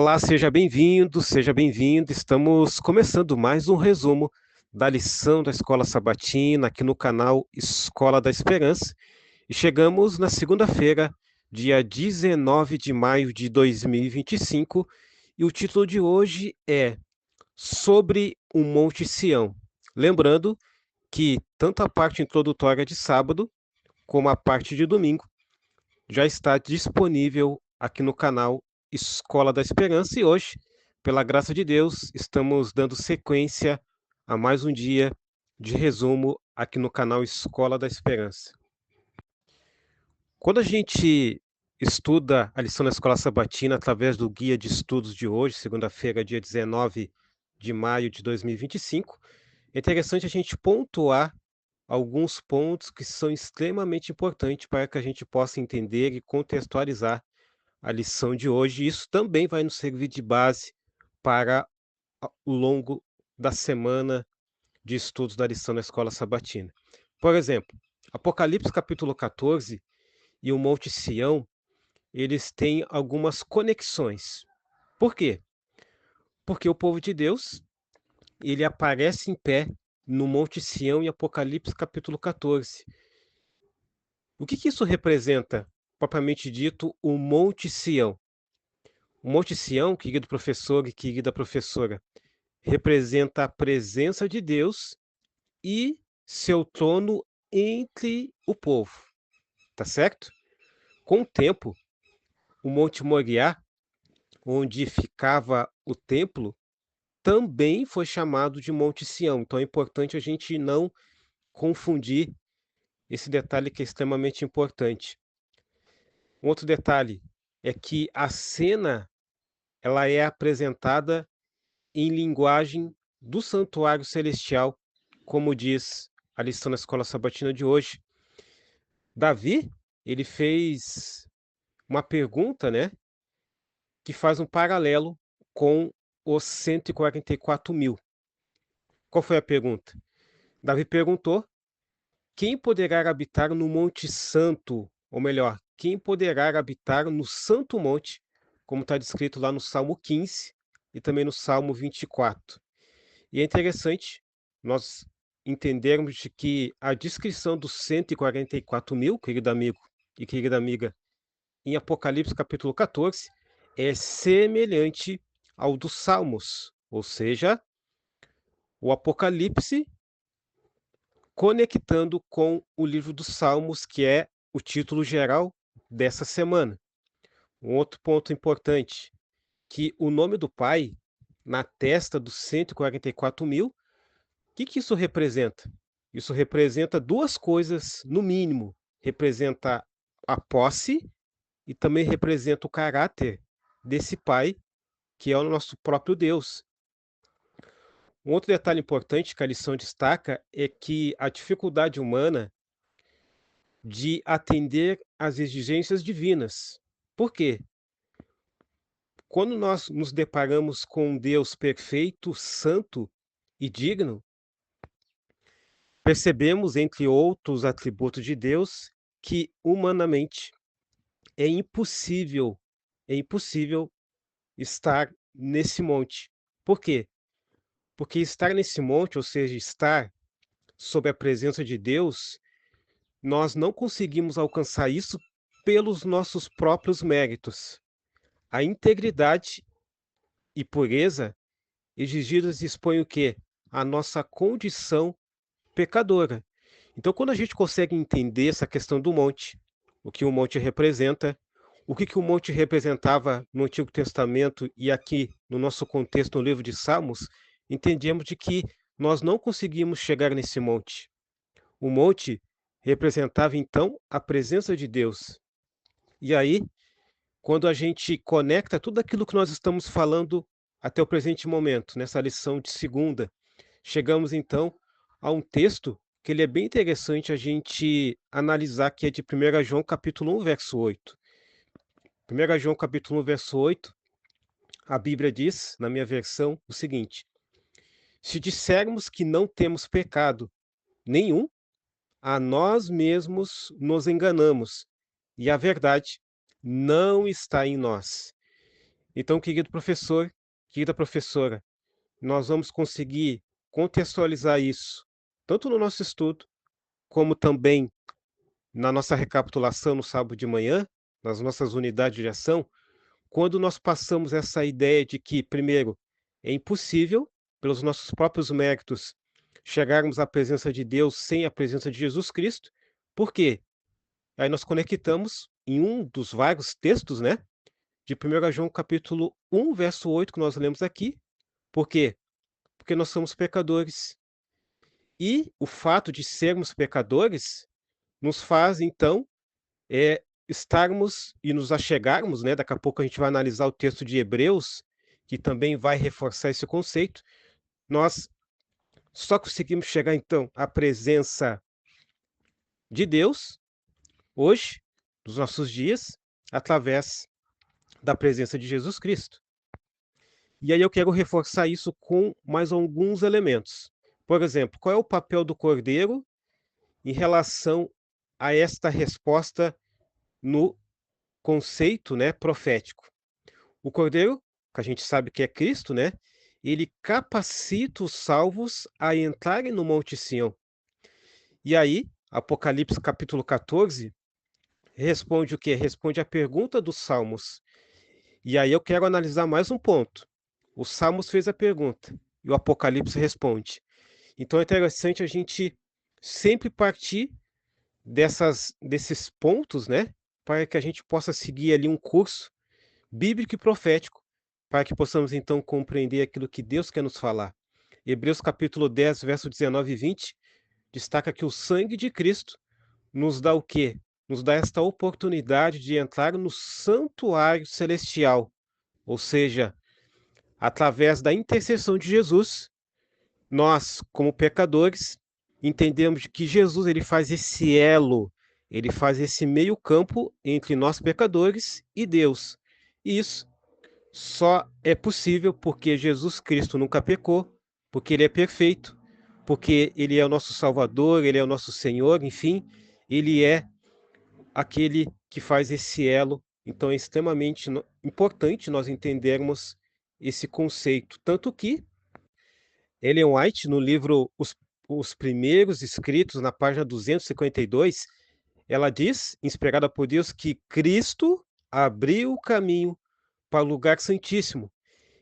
Olá, seja bem-vindo, seja bem-vinda. Estamos começando mais um resumo da lição da Escola Sabatina aqui no canal Escola da Esperança. E chegamos na segunda-feira, dia 19 de maio de 2025, e o título de hoje é Sobre o Monte Sião. Lembrando que tanto a parte introdutória de sábado como a parte de domingo já está disponível aqui no canal Escola da Esperança e hoje, pela graça de Deus, estamos dando sequência a mais um dia de resumo aqui no canal Escola da Esperança. Quando a gente estuda a lição da Escola Sabatina através do guia de estudos de hoje, segunda-feira, dia 19 de maio de 2025, é interessante a gente pontuar alguns pontos que são extremamente importantes para que a gente possa entender e contextualizar a lição de hoje. Isso também vai nos servir de base para o longo da semana de estudos da lição da Escola Sabatina. Por exemplo, Apocalipse capítulo 14 e o Monte Sião, eles têm algumas conexões. Por quê? Porque o povo de Deus, ele aparece em pé no Monte Sião em Apocalipse capítulo 14. O que isso representa, propriamente dito, o Monte Sião? O Monte Sião, querido professor e querida professora, representa a presença de Deus e seu trono entre o povo, tá certo? Com o tempo, o Monte Moriá, onde ficava o templo, também foi chamado de Monte Sião. Então é importante a gente não confundir esse detalhe que é extremamente importante. Um outro detalhe é que a cena ela é apresentada em linguagem do santuário celestial, como diz a lição da Escola Sabatina de hoje. Davi, ele fez uma pergunta, né, que faz um paralelo com os 144.000. Qual foi a pergunta? Davi perguntou: quem poderá habitar no Monte Santo? Ou melhor, quem poderá habitar no Santo Monte, como está descrito lá no Salmo 15 e também no Salmo 24. E é interessante nós entendermos de que a descrição dos 144.000, querido amigo e querida amiga, em Apocalipse capítulo 14, é semelhante ao dos Salmos, ou seja, o Apocalipse conectando com o livro dos Salmos, que é o título geral dessa semana. Um outro ponto importante, que o nome do Pai, na testa dos 144.000, o que isso representa? Isso representa duas coisas, no mínimo. Representa a posse e também representa o caráter desse Pai, que é o nosso próprio Deus. Um outro detalhe importante que a lição destaca é que a dificuldade humana de atender às exigências divinas. Por quê? Quando nós nos deparamos com um Deus perfeito, santo e digno, percebemos, entre outros atributos de Deus, que humanamente é impossível estar nesse monte. Por quê? Porque estar nesse monte, ou seja, estar sob a presença de Deus, nós não conseguimos alcançar isso pelos nossos próprios méritos. A integridade e pureza exigidas expõem o quê? A nossa condição pecadora. Então, quando a gente consegue entender essa questão do monte, o que o monte representa, o que o monte representava no Antigo Testamento e aqui no nosso contexto no livro de Salmos, entendemos de que nós não conseguimos chegar nesse monte. O monte representava então a presença de Deus. E aí, quando a gente conecta tudo aquilo que nós estamos falando até o presente momento, nessa lição de segunda, chegamos então a um texto que ele é bem interessante a gente analisar, que é de 1 João capítulo 1, verso 8. 1 João capítulo 1, verso 8, a Bíblia diz, na minha versão, o seguinte: se dissermos que não temos pecado nenhum, a nós mesmos nos enganamos, e a verdade não está em nós. Então, querido professor, querida professora, nós vamos conseguir contextualizar isso, tanto no nosso estudo, como também na nossa recapitulação no sábado de manhã, nas nossas unidades de ação, quando nós passamos essa ideia de que, primeiro, é impossível, pelos nossos próprios méritos, chegarmos à presença de Deus sem a presença de Jesus Cristo. Por quê? Aí nós conectamos em um dos vários textos, né, de 1 João capítulo 1, verso 8, que nós lemos aqui. Por quê? Porque nós somos pecadores. E o fato de sermos pecadores nos faz, então, estarmos e nos achegarmos, né, daqui a pouco a gente vai analisar o texto de Hebreus, que também vai reforçar esse conceito. Nós só conseguimos chegar, então, à presença de Deus, hoje, nos nossos dias, através da presença de Jesus Cristo. E aí eu quero reforçar isso com mais alguns elementos. Por exemplo, qual é o papel do cordeiro em relação a esta resposta no conceito, né, profético? O cordeiro, que a gente sabe que é Cristo, né, ele capacita os salvos a entrarem no Monte Sião. E aí, Apocalipse capítulo 14 responde o quê? Responde a pergunta dos Salmos. E aí eu quero analisar mais um ponto. O Salmos fez a pergunta e o Apocalipse responde. Então é interessante a gente sempre partir desses pontos, né, para que a gente possa seguir ali um curso bíblico e profético, para que possamos então compreender aquilo que Deus quer nos falar. Hebreus capítulo 10, verso 19 e 20, destaca que o sangue de Cristo nos dá o quê? Nos dá esta oportunidade de entrar no santuário celestial, ou seja, através da intercessão de Jesus, nós, como pecadores, entendemos que Jesus ele faz esse elo, ele faz esse meio-campo entre nós pecadores e Deus. E isso só é possível porque Jesus Cristo nunca pecou, porque ele é perfeito, porque ele é o nosso Salvador, ele é o nosso Senhor, enfim, ele é aquele que faz esse elo. Então é extremamente importante nós entendermos esse conceito, tanto que Ellen White, no livro Os Primeiros Escritos, na página 252, ela diz, inspirada por Deus, que Cristo abriu o caminho para o lugar santíssimo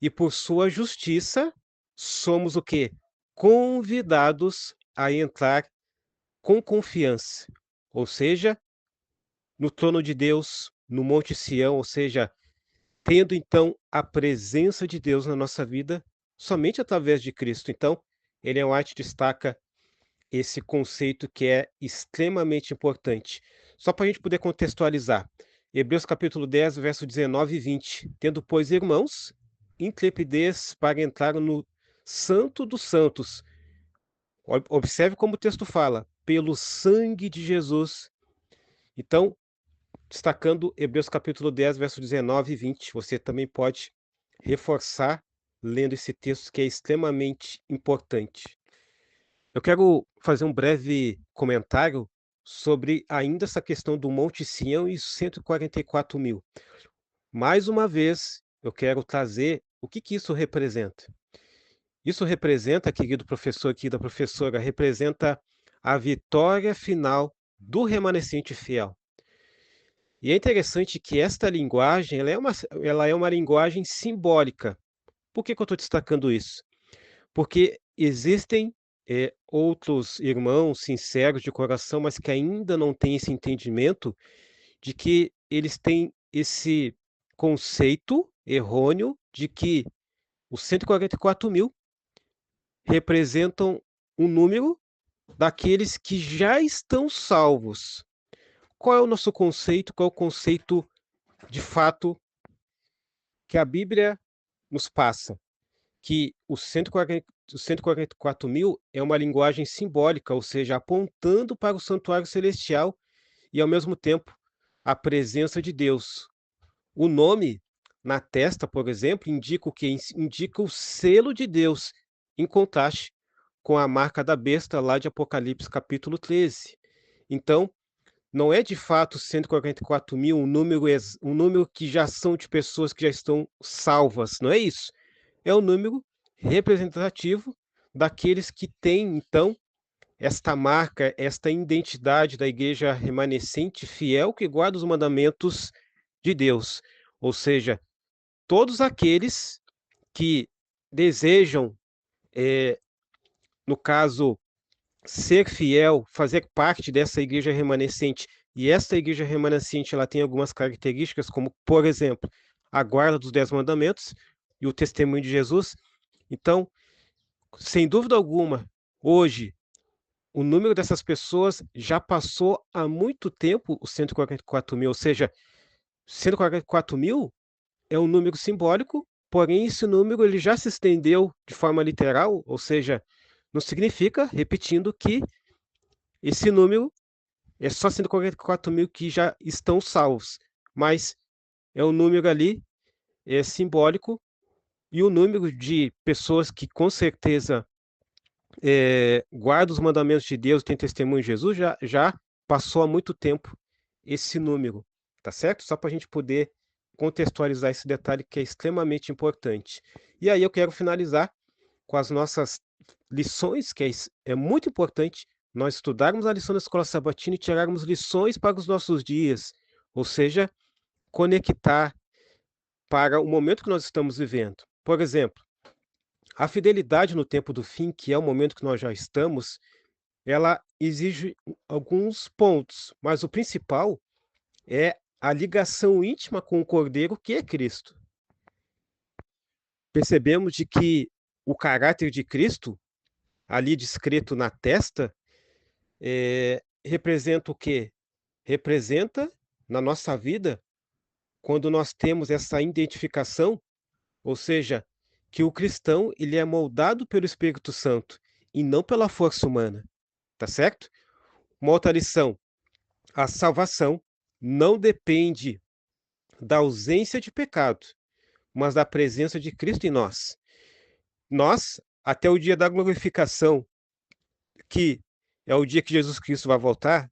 e por sua justiça somos o quê? Convidados a entrar com confiança, ou seja, no trono de Deus, no Monte Sião, ou seja, tendo então a presença de Deus na nossa vida somente através de Cristo. Então, Ellen White destaca esse conceito que é extremamente importante. Só para a gente poder contextualizar. Hebreus capítulo 10, verso 19 e 20. Tendo, pois, irmãos, intrepidez para entrar no Santo dos Santos. Observe como o texto fala, pelo sangue de Jesus. Então, destacando Hebreus capítulo 10, verso 19 e 20, você também pode reforçar lendo esse texto que é extremamente importante. Eu quero fazer um breve comentário sobre ainda essa questão do Monte Sião e os 144.000. Mais uma vez, eu quero trazer o que que isso representa. Isso representa, querido professor, querida professora, representa a vitória final do remanescente fiel. E é interessante que esta linguagem, ela é uma linguagem simbólica. Por que que eu estou destacando isso? Porque existem, outros irmãos sinceros de coração, mas que ainda não têm esse entendimento de que eles têm esse conceito errôneo de que os 144.000 representam um número daqueles que já estão salvos. Qual é o nosso conceito? Qual é o conceito de fato que a Bíblia nos passa? Que os 144.000 é uma linguagem simbólica, ou seja, apontando para o santuário celestial e, ao mesmo tempo, a presença de Deus. O nome na testa, por exemplo, indica o quê? Indica o selo de Deus, em contraste com a marca da besta lá de Apocalipse capítulo 13. Então, não é de fato 144.000 um número que já são de pessoas que já estão salvas, não é isso. É um número representativo daqueles que têm, então, esta marca, esta identidade da igreja remanescente fiel que guarda os mandamentos de Deus. Ou seja, todos aqueles que desejam, no caso, ser fiel, fazer parte dessa igreja remanescente, e essa igreja remanescente ela tem algumas características, como, por exemplo, a guarda dos 10 mandamentos e o testemunho de Jesus. Então, sem dúvida alguma, hoje, o número dessas pessoas já passou há muito tempo os 144.000, ou seja, 144.000 é um número simbólico, porém esse número ele já se estendeu de forma literal, ou seja, não significa, repetindo, que esse número é só 144.000 que já estão salvos, mas é um número ali simbólico e o número de pessoas que com certeza guarda os mandamentos de Deus, tem testemunho de Jesus, já passou há muito tempo esse número, tá certo? Só para a gente poder contextualizar esse detalhe que é extremamente importante. E aí eu quero finalizar com as nossas lições, que é muito importante nós estudarmos a lição da escola sabatina e tirarmos lições para os nossos dias, ou seja, conectar para o momento que nós estamos vivendo. Por exemplo, a fidelidade no tempo do fim, que é o momento que nós já estamos, ela exige alguns pontos, mas o principal é a ligação íntima com o Cordeiro, que é Cristo. Percebemos de que o caráter de Cristo, ali descrito na testa, representa o quê? Representa, na nossa vida, quando nós temos essa identificação, ou seja, que o cristão ele é moldado pelo Espírito Santo e não pela força humana, tá certo? Uma outra lição: a salvação não depende da ausência de pecado, mas da presença de Cristo em nós. Nós, até o dia da glorificação, que é o dia que Jesus Cristo vai voltar,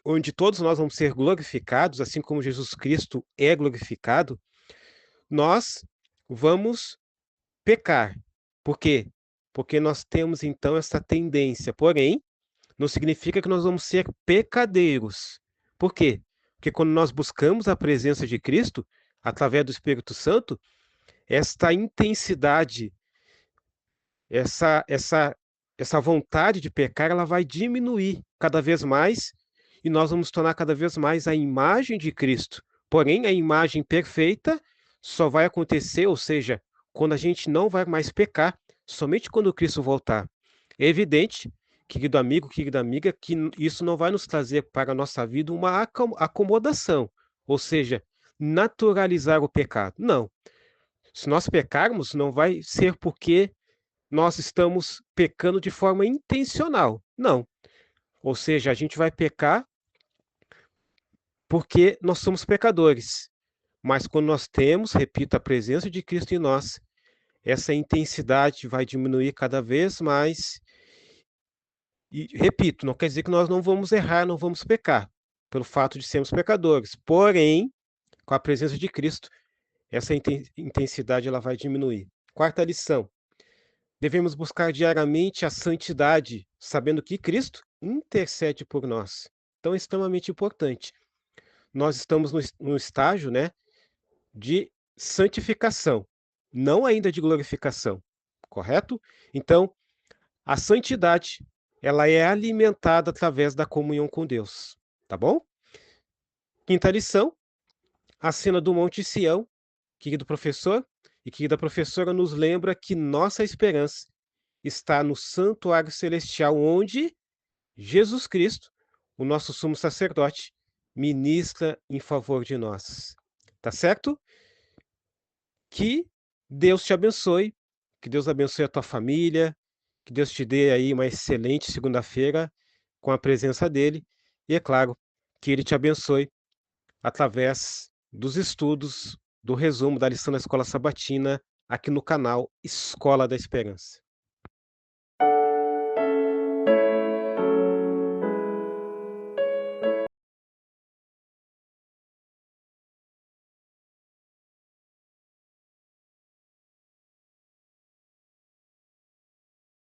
onde todos nós vamos ser glorificados, assim como Jesus Cristo é glorificado, nós vamos pecar. Por quê? Porque nós temos então essa tendência. Porém, não significa que nós vamos ser pecadeiros. Por quê? Porque quando nós buscamos a presença de Cristo, através do Espírito Santo, esta intensidade, essa, essa, essa vontade de pecar, ela vai diminuir cada vez mais e nós vamos tornar cada vez mais a imagem de Cristo. Porém, a imagem perfeita só vai acontecer, ou seja, quando a gente não vai mais pecar, somente quando Cristo voltar. É evidente, querido amigo, querida amiga, que isso não vai nos trazer para a nossa vida uma acomodação, ou seja, naturalizar o pecado. Não. Se nós pecarmos, não vai ser porque nós estamos pecando de forma intencional. Não. Ou seja, a gente vai pecar porque nós somos pecadores. Mas quando nós temos, repito, a presença de Cristo em nós, essa intensidade vai diminuir cada vez mais. E, repito, não quer dizer que nós não vamos errar, não vamos pecar, pelo fato de sermos pecadores. Porém, com a presença de Cristo, essa intensidade ela vai diminuir. Quarta lição: devemos buscar diariamente a santidade, sabendo que Cristo intercede por nós. Então, é extremamente importante. Nós estamos no estágio, né, de santificação, não ainda de glorificação, correto? Então, a santidade, ela é alimentada através da comunhão com Deus, tá bom? Quinta lição: a cena do Monte Sião, querido professor e querida professora, nos lembra que nossa esperança está no santuário celestial, onde Jesus Cristo, o nosso sumo sacerdote, ministra em favor de nós. Tá certo? Que Deus te abençoe, que Deus abençoe a tua família, que Deus te dê aí uma excelente segunda-feira com a presença dele e, é claro, que ele te abençoe através dos estudos, do resumo da lição da Escola Sabatina aqui no canal Escola da Esperança.